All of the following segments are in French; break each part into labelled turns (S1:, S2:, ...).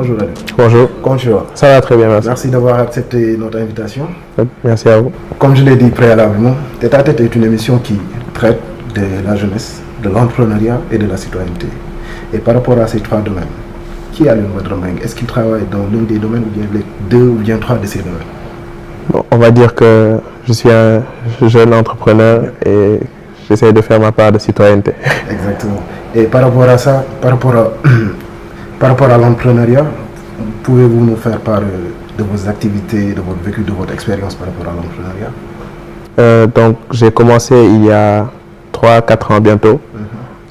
S1: Bonjour Ali.
S2: Bonjour.
S1: Comment tu vas?
S2: Ça va très bien, merci.
S1: Merci d'avoir accepté notre invitation.
S2: Merci à vous.
S1: Comme je l'ai dit préalablement, Tête à Tête est une émission qui traite de la jeunesse, de l'entrepreneuriat et de la citoyenneté. Et par rapport à ces trois domaines, qui a le Meng? Est-ce qu'il travaille dans l'un des domaines ou bien les deux ou bien trois de ces domaines?
S2: Bon, on va dire que je suis un jeune entrepreneur et j'essaie de faire ma part de citoyenneté.
S1: Exactement. Et par rapport à ça, par rapport à l'entrepreneuriat, pouvez-vous nous faire part de vos activités, de votre vécu, de votre expérience par rapport à l'entrepreneuriat?
S2: Donc j'ai commencé il y a 3-4 ans bientôt.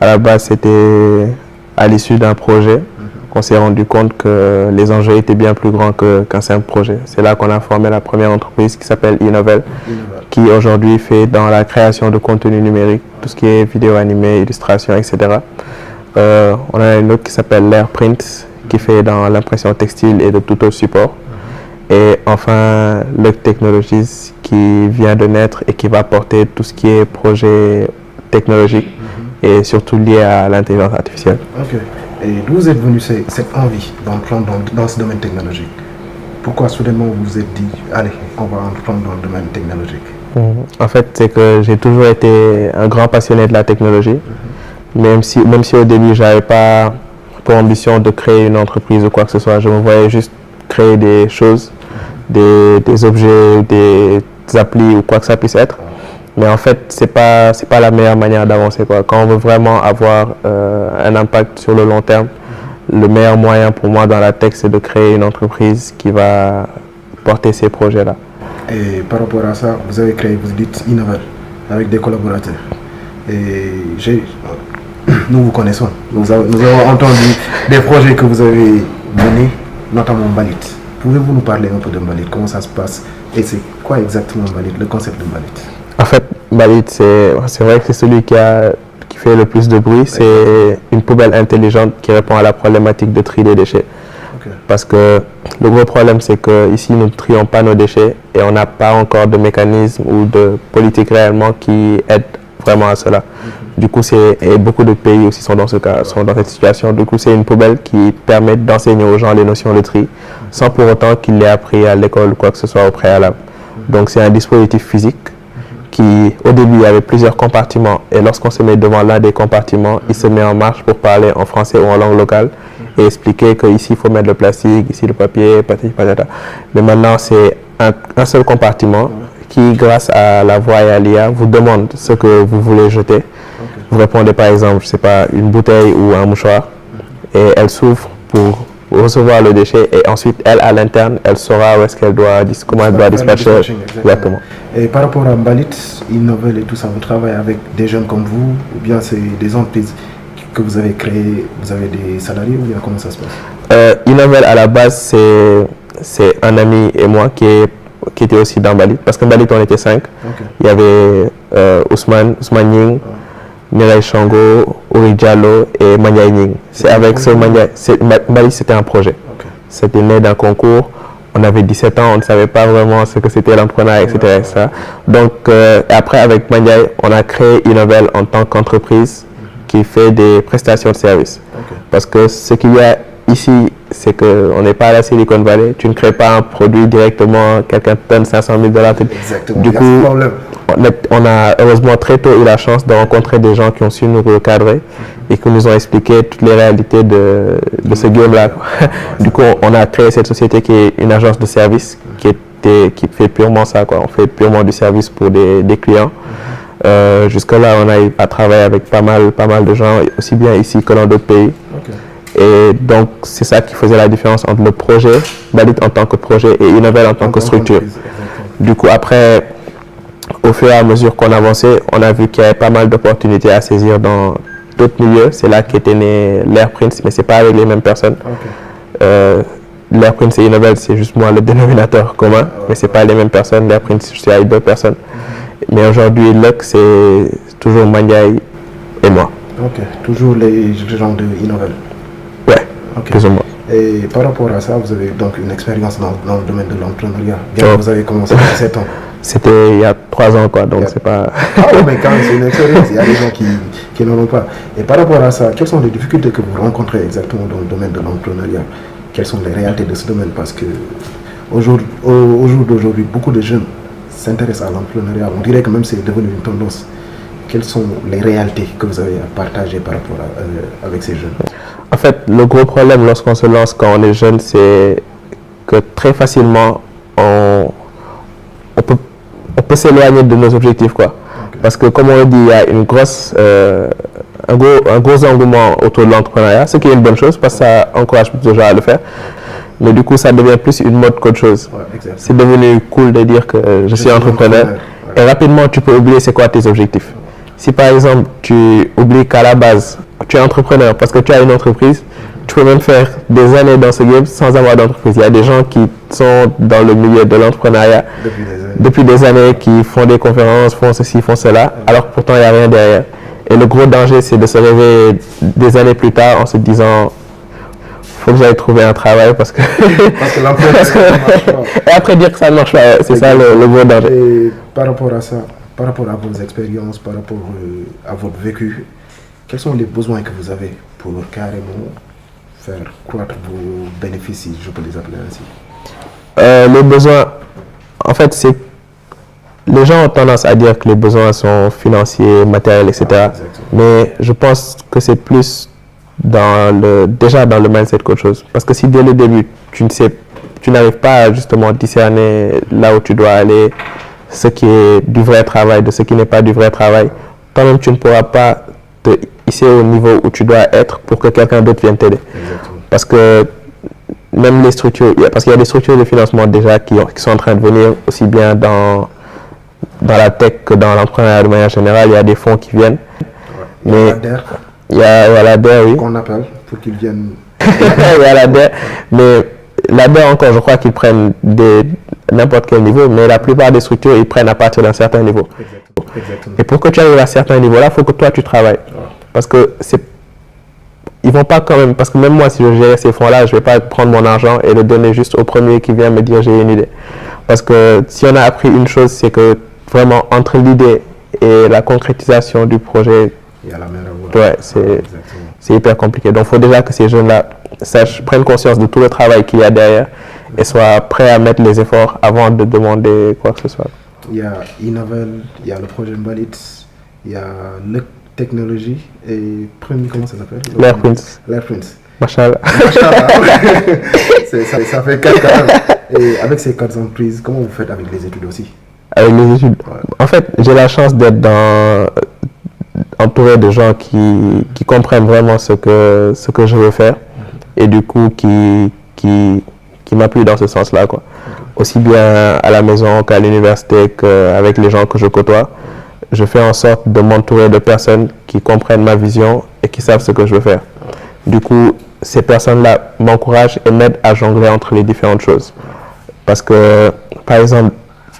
S2: À la base, c'était à l'issue d'un projet qu'on s'est rendu compte que les enjeux étaient bien plus grands qu'un simple projet. C'est là qu'on a formé la première entreprise qui s'appelle Innovel, qui aujourd'hui fait dans la création de contenu numérique, tout ce qui est vidéo animée, illustration, etc. On a une autre qui s'appelle Lair Print, qui fait dans l'impression textile et de tout autre support. Et enfin, Luck Technologies, qui vient de naître et qui va porter tout ce qui est projet technologique et surtout lié à l'intelligence artificielle.
S1: Ok. Et d'où vous êtes venu cette envie d'entrer dans ce domaine technologique? Pourquoi soudainement vous vous êtes dit, allez, on va entrer dans le domaine technologique?
S2: En fait, c'est que j'ai toujours été un grand passionné de la technologie. Même si au début, je n'avais pas pour ambition de créer une entreprise ou quoi que ce soit. Je me voyais juste créer des choses, des objets, des applis ou quoi que ça puisse être. Mais en fait, c'est pas la meilleure manière d'avancer. Quand on veut vraiment avoir un impact sur le long terme, le meilleur moyen pour moi dans la tech, c'est de créer une entreprise qui va porter ces projets-là.
S1: Et par rapport à ça, vous avez créé, vous dites Innovel, avec des collaborateurs. Et nous vous connaissons. Nous avons entendu des projets que vous avez menés, notamment Mbalit. Pouvez-vous nous parler un peu de Mbalit? Comment ça se passe? Et c'est quoi exactement Mbalit, le concept de Mbalit?
S2: En fait, Mbalit, c'est vrai que c'est celui qui fait le plus de bruit. C'est une poubelle intelligente qui répond à la problématique de tri des déchets.
S1: Okay.
S2: Parce que le gros problème, c'est qu'ici, nous ne trions pas nos déchets et on n'a pas encore de mécanisme ou de politique réellement qui aide vraiment à cela. Du coup, et beaucoup de pays aussi sont dans cette situation. Du coup, c'est une poubelle qui permet d'enseigner aux gens les notions de tri sans pour autant qu'ils l'aient appris à l'école ou quoi que ce soit au préalable. Donc, c'est un dispositif physique qui, au début, avait plusieurs compartiments. Et lorsqu'on se met devant l'un des compartiments, il se met en marche pour parler en français ou en langue locale et expliquer qu'ici, il faut mettre le plastique, ici, le papier, patati patata. Mais maintenant, c'est un seul compartiment qui, grâce à la voix et à l'IA, vous demande ce que vous voulez jeter. Vous répondez par exemple, je sais pas, une bouteille ou un mouchoir et elle s'ouvre pour recevoir le déchet et ensuite elle à l'interne elle saura où est-ce qu'elle doit comment elle doit dispatcher exactement.
S1: Et par rapport à Mbalit, Innovel et tout ça, vous travaillez avec des jeunes comme vous ou bien c'est des entreprises que vous avez créées, vous avez des salariés ou bien comment ça se passe?
S2: Innovel à la base c'est un ami et moi qui était aussi dans Mbalit parce que Mbalit on était 5. Il y avait Ousmane Ning, Mireille Chango, Uri Diallo et Mania Ning. C'est avec ce Mania, Mbalit c'était un projet. C'était né d'un concours. On avait 17 ans, on ne savait pas vraiment ce que c'était l'entrepreneuriat, etc. Donc après avec Mania, on a créé Innovel en tant qu'entreprise qui fait des prestations de services. Parce que ce qu'il y a ici, c'est qu'on n'est pas à la Silicon Valley. Tu ne crées pas un produit directement, quelqu'un te donne $500 000.
S1: Exactement.
S2: Du coup, on a heureusement très tôt eu la chance de rencontrer des gens qui ont su nous recadrer et qui nous ont expliqué toutes les réalités de ce game-là. Du coup, on a créé cette société qui est une agence de service qui fait purement ça. On fait purement du service pour des clients. Jusque-là, on a eu à travailler avec pas mal de gens, aussi bien ici que dans d'autres pays. Et donc, c'est ça qui faisait la différence entre le projet, Mbalit en tant que projet et Innovel en tant que structure. Du coup, après, au fur et à mesure qu'on avançait, on a vu qu'il y avait pas mal d'opportunités à saisir dans d'autres milieux. C'est là qu'était né Lair Print, mais ce n'est pas avec les mêmes personnes. Lair Print et Innovel, c'est juste moi le dénominateur commun, mais ce n'est pas les mêmes personnes. Lair Print, je suis avec d'autres personnes. Mais aujourd'hui, Luck, c'est toujours Maniaï et moi.
S1: Ok, toujours les gens de Innovel.
S2: Ouais, plus ou moins.
S1: Et par rapport à ça, vous avez donc une expérience dans le domaine de l'entrepreneuriat. Bien que vous avez commencé à 7 ans.
S2: C'était il y a 3 ans, quoi, donc c'est pas...
S1: Ah oui, mais quand même, c'est une expérience. Il y a des gens qui n'en ont pas. Et par rapport à ça, quelles sont les difficultés que vous rencontrez exactement dans le domaine de l'entrepreneuriat? quelles sont les réalités de ce domaine? Parce que au jour d'aujourd'hui, beaucoup de jeunes s'intéressent à l'entrepreneuriat. On dirait que même c'est devenu une tendance. Quelles sont les réalités que vous avez à partager par rapport avec ces jeunes?
S2: En fait, le gros problème lorsqu'on se lance quand on est jeune, c'est que très facilement, on peut s'éloigner de nos objectifs, quoi. Okay. Parce que, comme on le dit, il y a un gros engouement autour de l'entrepreneuriat, ce qui est une bonne chose parce que ça encourage plus de gens à le faire. Mais du coup, ça devient plus une mode qu'autre chose. Ouais, c'est devenu cool de dire que je suis entrepreneur. Ouais. Et rapidement, tu peux oublier c'est quoi tes objectifs. Si par exemple, tu oublies qu'à la base, tu es entrepreneur parce que tu as une entreprise, tu peux même faire des années dans ce game sans avoir d'entreprise. Il y a des gens qui sont dans le milieu de l'entrepreneuriat depuis des années, qui font des conférences, font ceci, font cela, alors que pourtant il n'y a rien derrière. Et le gros danger, c'est de se réveiller des années plus tard en se disant faut que j'aille trouver un travail parce que et après dire que ça ne marche pas, c'est ça le gros danger.
S1: Et par rapport à ça, par rapport à vos expériences, par rapport à votre vécu, quels sont les besoins que vous avez pour carrément faire croître vos bénéfices, si je peux les appeler ainsi?
S2: Les besoins, en fait, c'est les gens ont tendance à dire que les besoins sont financiers, matériels, etc. Ah, mais je pense que c'est plus déjà dans le mindset qu'autre chose. Parce que si dès le début, tu n'arrives pas à justement discerner là où tu dois aller, ce qui est du vrai travail de ce qui n'est pas du vrai travail, toi-même tu ne pourras pas te hisser au niveau où tu dois être pour que quelqu'un d'autre vienne t'aider. Parce que même les structures, parce qu'il y a des structures de financement déjà qui sont en train de venir aussi bien dans la tech que dans l'entrepreneuriat de manière générale, il y a des fonds qui viennent.
S1: Ouais. Mais
S2: il y a l'ADER, oui.
S1: Qu'on appelle pour qu'ils viennent.
S2: Il y a l'ADER, mais l'ADER encore, je crois qu'ils prennent n'importe quel niveau, mais la plupart des structures, ils prennent à partir d'un certain niveau. Exactement. Et pour que tu arrives à un certain niveau-là, il faut que toi, tu travailles. Ouais. Parce que ils vont pas quand même, parce que même moi, si je gérais ces fonds-là, je vais pas prendre mon argent et le donner juste au premier qui vient me dire j'ai une idée. Parce que si on a appris une chose, c'est que vraiment entre l'idée et la concrétisation du projet,
S1: il y a la mer à boire.
S2: Ouais, c'est hyper compliqué. Donc il faut déjà que ces jeunes-là prennent conscience de tout le travail qu'il y a derrière et soient prêts à mettre les efforts avant de demander quoi que ce soit.
S1: Il y a Innovel, il y a le projet Mbalit, il y a le Technologie et comment ça s'appelle?
S2: L'Airprints.
S1: L'Airprints.
S2: Machallah.
S1: Ça fait 4 ans. Et avec ces 4 entreprises, comment vous faites avec les études aussi?
S2: Avec les études, ouais. En fait, j'ai la chance d'être entouré de gens qui comprennent vraiment ce que je veux faire et du coup qui m'appuient dans ce sens-là, quoi. Okay. Aussi bien à la maison qu'à l'université qu'avec les gens que je côtoie. Je fais en sorte de m'entourer de personnes qui comprennent ma vision et qui savent ce que je veux faire. Du coup, ces personnes-là m'encouragent et m'aident à jongler entre les différentes choses. Parce que, par exemple,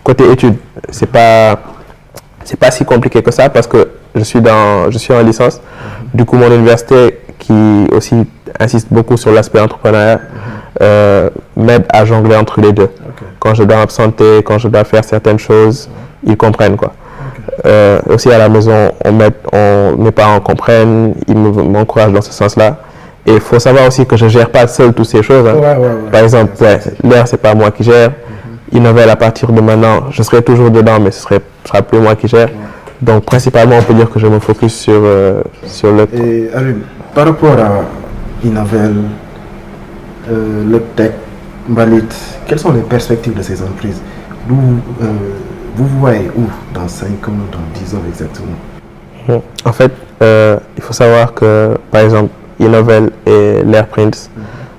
S2: côté études, c'est pas si compliqué que ça parce que je suis en licence. Du coup, mon université, qui aussi insiste beaucoup sur l'aspect entrepreneuriat, m'aide à jongler entre les deux. Okay. Quand je dois m'absenter, quand je dois faire certaines choses, ils comprennent, quoi. Aussi à la maison, mes parents comprennent, ils m'encouragent dans ce sens-là. Et il faut savoir aussi que je ne gère pas seul toutes ces choses. Hein. Ouais. Par exemple, l'air, ce n'est pas moi qui gère. Innovel, à partir de maintenant, je serai toujours dedans, mais ce sera plus moi qui gère. Ouais. Donc, principalement, on peut dire que je me focus sur le...
S1: Et Alun, par rapport à Innovel, le Tech, Mbalit, quelles sont les perspectives de ces entreprises? Vous voyez où dans 5 ans, dans 10 ans exactement?
S2: En fait, il faut savoir que, par exemple, Innovel et l'Airprints,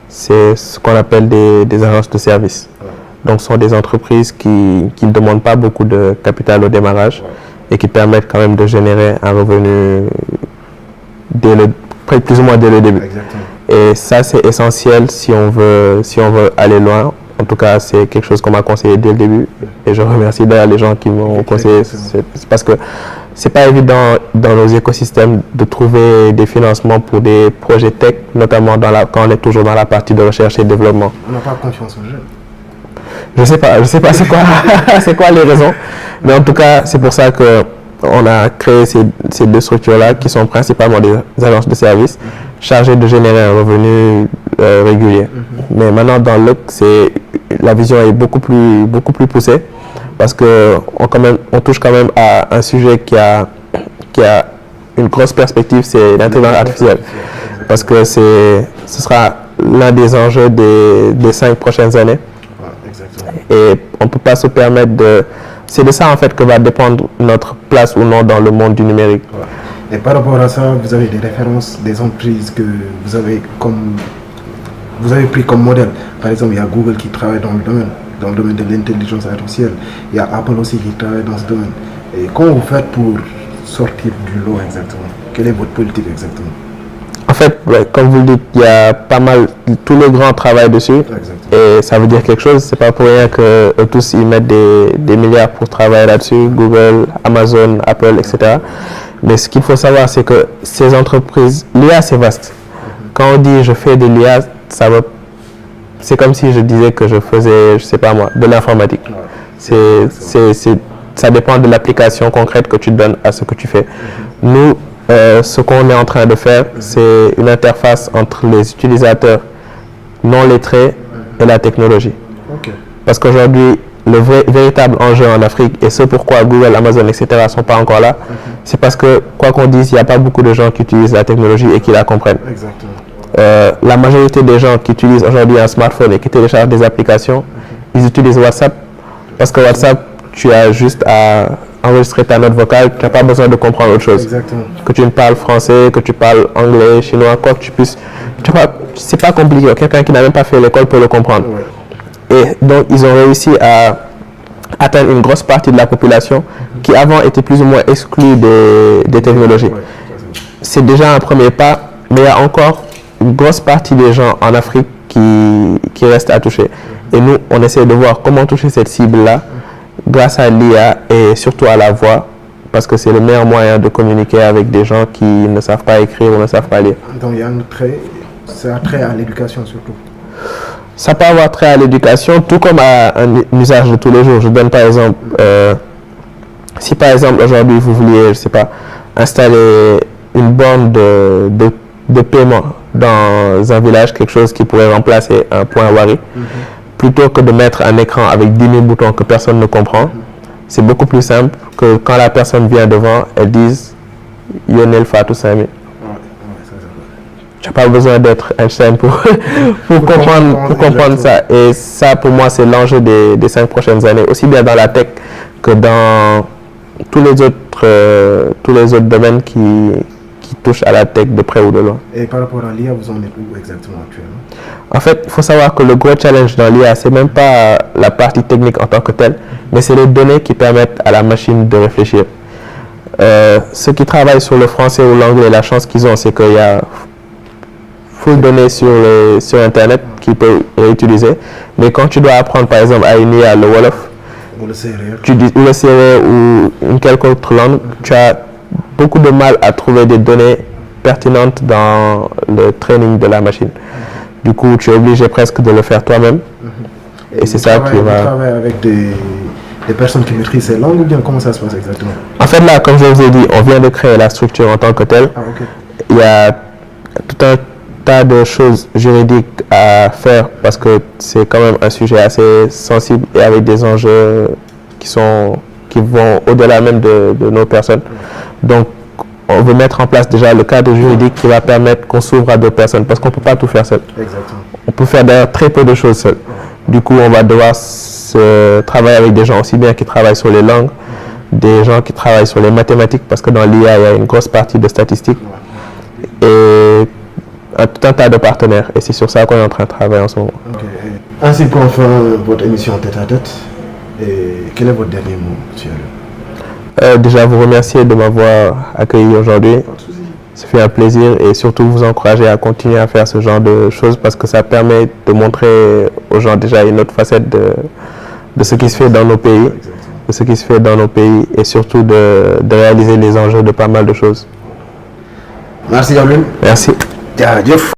S2: c'est ce qu'on appelle des agences de services. Ouais. Donc, ce sont des entreprises qui ne demandent pas beaucoup de capital au démarrage et qui permettent quand même de générer un revenu plus ou moins dès le début. Exactement. Et ça, c'est essentiel si on veut aller loin. En tout cas, c'est quelque chose qu'on m'a conseillé dès le début. Et je remercie d'ailleurs les gens qui m'ont conseillé. C'est parce que c'est pas évident dans nos écosystèmes de trouver des financements pour des projets tech, notamment quand on est toujours dans la partie de recherche et développement.
S1: On n'a pas confiance aux jeunes.
S2: Je sais pas c'est quoi les raisons. Mais en tout cas, c'est pour ça qu'on a créé ces deux structures-là qui sont principalement des agences de services chargées de générer un revenu régulier. Mais maintenant, dans Look, la vision est beaucoup plus poussée parce qu'on touche quand même à un sujet qui a une grosse perspective, c'est l'intelligence artificielle. Parce que ce sera l'un des enjeux des 5 prochaines années. Et on ne peut pas se permettre de... C'est de ça en fait que va dépendre notre place ou non dans le monde du numérique.
S1: Et par rapport à ça, vous avez des références, des entreprises que vous avez pris comme modèle. Par exemple, il y a Google qui travaille dans le domaine de l'intelligence artificielle. Il y a Apple aussi qui travaille dans ce domaine. Et comment vous faites pour sortir du lot exactement? Quelle est votre politique exactement?
S2: En fait, comme vous le dites, il y a pas mal, tout le grand travail dessus.
S1: Exactement.
S2: Et ça veut dire quelque chose. C'est pas pour rien que tous ils mettent des milliards pour travailler là-dessus. Google, Amazon, Apple, etc. Mais ce qu'il faut savoir, c'est que ces entreprises, l'IA c'est vaste. Quand on dit je fais de l'IA, c'est comme si je disais que je faisais, je sais pas moi, de l'informatique. Ça dépend de l'application concrète que tu donnes à ce que tu fais. Nous, ce qu'on est en train de faire, c'est une interface entre les utilisateurs non lettrés et la technologie. Parce qu'aujourd'hui, le véritable enjeu en Afrique, et ce pourquoi Google, Amazon, etc. ne sont pas encore là, c'est parce que, quoi qu'on dise, il n'y a pas beaucoup de gens qui utilisent la technologie et qui la comprennent. La majorité des gens qui utilisent aujourd'hui un smartphone et qui téléchargent des applications, ils utilisent WhatsApp, parce que WhatsApp, tu as juste à enregistrer ta note vocale, tu n'as pas besoin de comprendre autre chose. Que tu ne parles français, que tu parles anglais, chinois, quoi que tu puisses. C'est pas compliqué, quelqu'un qui n'a même pas fait l'école peut le comprendre. Et donc, ils ont réussi à atteindre une grosse partie de la population qui avant était plus ou moins exclue des technologies. C'est déjà un premier pas, mais il y a encore une grosse partie des gens en Afrique qui restent à toucher. Et nous, on essaie de voir comment toucher cette cible-là grâce à l'IA et surtout à la voix, parce que c'est le meilleur moyen de communiquer avec des gens qui ne savent pas écrire ou ne savent pas lire.
S1: Donc il y a ça a trait à l'éducation surtout.
S2: Ça peut avoir trait à l'éducation, tout comme à un usage de tous les jours. Je donne par exemple, si par exemple aujourd'hui vous vouliez, je sais pas, installer une borne de paiement dans un village, quelque chose qui pourrait remplacer un point Wari, plutôt que de mettre un écran avec 10 000 boutons que personne ne comprend, c'est beaucoup plus simple que quand la personne vient devant, elle dise Yonel Fatou 5000. Tu n'as pas besoin d'être Einstein pour comprendre ça. Et ça, pour moi, c'est l'enjeu des 5 prochaines années, aussi bien dans la tech que dans tous les autres domaines qui touchent à la tech de près ou de loin.
S1: Et par rapport à l'IA, vous en êtes où exactement actuellement?
S2: En fait, il faut savoir que le gros challenge dans l'IA, ce n'est même pas la partie technique en tant que telle, mais c'est les données qui permettent à la machine de réfléchir. Ceux qui travaillent sur le français ou l'anglais, la chance qu'ils ont, c'est qu'il y a full données sur Internet qu'ils peuvent réutiliser. Mais quand tu dois apprendre, par exemple, à une IA le Wolof, ou le sérère ou une quelque autre langue, tu as beaucoup de mal à trouver des données pertinentes dans le training de la machine. Du coup, tu es obligé presque de le faire toi-même. Et c'est ça qui va...
S1: Vous travaillez avec des personnes qui maîtrisent ces langues ou bien comment ça se passe exactement?
S2: En fait, là, comme je vous ai dit, on vient de créer la structure en tant que telle. Il y a tout un tas de choses juridiques à faire parce que c'est quand même un sujet assez sensible et avec des enjeux qui vont au-delà même de nos personnes. Donc, on veut mettre en place déjà le cadre juridique qui va permettre qu'on s'ouvre à d'autres personnes parce qu'on ne peut pas tout faire seul. On peut faire d'ailleurs très peu de choses seul. Du coup, on va devoir travailler avec des gens aussi bien qui travaillent sur les langues, des gens qui travaillent sur les mathématiques parce que dans l'IA, il y a une grosse partie de statistiques et tout un tas de partenaires. Et c'est sur ça qu'on est en train de travailler en ce moment.
S1: Ainsi qu'on fait votre émission tête-à-tête, et quel est votre dernier mot, monsieur?
S2: Déjà, vous remercier de m'avoir accueilli aujourd'hui. Ça fait un plaisir et surtout vous encourager à continuer à faire ce genre de choses parce que ça permet de montrer aux gens déjà une autre facette de ce qui se fait dans nos pays, et surtout de réaliser les enjeux de pas mal de choses.
S1: Merci Yablin.
S2: Merci.
S1: Jaajëf.